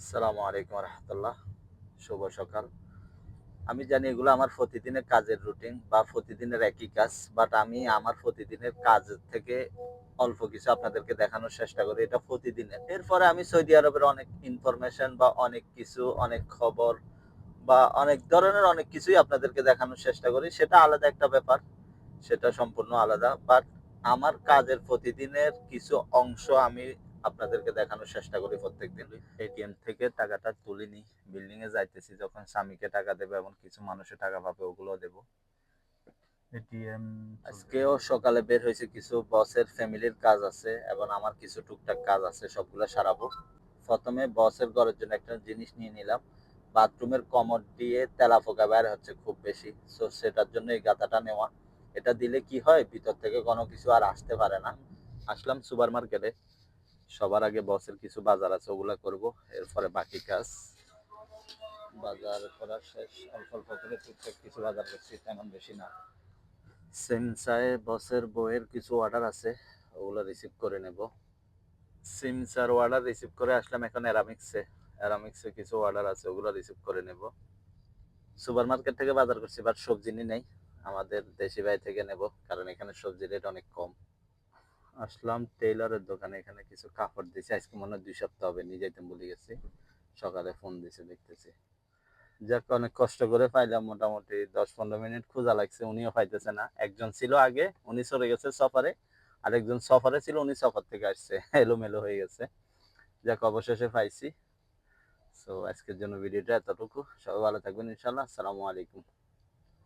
আসসালামু আলাইকুম রহমতুল্লাহ। শুভ সকাল। আমি জানি এগুলো আমার প্রতিদিনের কাজের রুটিন বা প্রতিদিনের একই কাজ, বাট আমি আমার প্রতিদিনের কাজ থেকে অল্প কিছু আপনাদেরকে দেখানোর চেষ্টা করি। এটা প্রতিদিনের। এরপরে আমি সৌদি আরবের অনেক ইনফরমেশন বা অনেক কিছু, অনেক খবর বা অনেক ধরনের অনেক কিছুই আপনাদেরকে দেখানোর চেষ্টা করি। সেটা আলাদা একটা ব্যাপার। সেটা সম্পূর্ণ আলাদা। বাট আমার কাজের প্রতিদিনের কিছু অংশ আমি আপনাদেরকে দেখানোর চেষ্টা করি প্রত্যেকদিন। এটিএম থেকে টাকাটা তুলিনি। বিল্ডিং এ যাইতেছি যখন স্বামীকে টাকা দেবো এবং কিছু মানুষের টাকা পাবে ওগুলো দেবো। এটিএম আজকেও সকালে বের হয়েছে, কিছু বসের ফ্যামিলির কাজ আছে এবং আমার কিছু টুকটাক কাজ আছে, সবগুলো সারাবো। প্রথমে বসের ঘরের জন্য একটা জিনিস নিয়ে নিলাম। বাথরুমের কমোড দিয়ে তেলাপোকা বের হচ্ছে খুব বেশি, সো সেটার জন্য এই গাতাটা নেওয়া। এটা দিলে কি হয়, ভিতর থেকে কোনো কিছু আর আসতে পারে না। আসলাম সুপার মার্কেটে। সবার আগে বসের কিছু বাজার আছে, ওগুলা করব। এরপরে বাকি কাজ। বাজার করা শেষ, অল্প অল্প করে টুকটাক কিছু বাজার করছি, তেমন বেশি না। সিমসায় বসের বইয়ের কিছু অর্ডার আছে, ওগুলো রিসিভ করে নেব। সিমসার অর্ডার রিসিভ করে আসলাম এখন অ্যারামিক্সে। অ্যারামিক্সে কিছু অর্ডার আছে, ওগুলো রিসিভ করে নেব। সুপার মার্কেট থেকে বাজার করছি, বাট সবজি নি নেই, আমাদের দেশি ভাই থেকে নেব, কারণ এখানে সবজির রেট অনেক কম। আসলাম টেইলরের দোকানে, এখানে কিছু কাপড় দিছে, আজকে মনে হয় 2 সপ্তাহ হবে, নিয়ে যাইতে ভুলে গেছি। সকালে ফোন দিছে, দেখতেছি। যাক, অনেক কষ্ট করে পাইলাম, মোটামুটি 10-15 মিনিট খোঁজা লাগছে, উনিও পাইতেছে না। একজন ছিল আগে, উনি চলে গেছে সফরে। আর একজন সফরে ছিল, উনি সফর থেকে আসছে, এলোমেলো হয়ে গেছে। যাক, অবশেষে পাইছি। সো আজকের জন্য ভিডিওটা এতটুকু। সবাই ভালো থাকবেন ইনশাল্লাহ। আসসালামু আলাইকুম।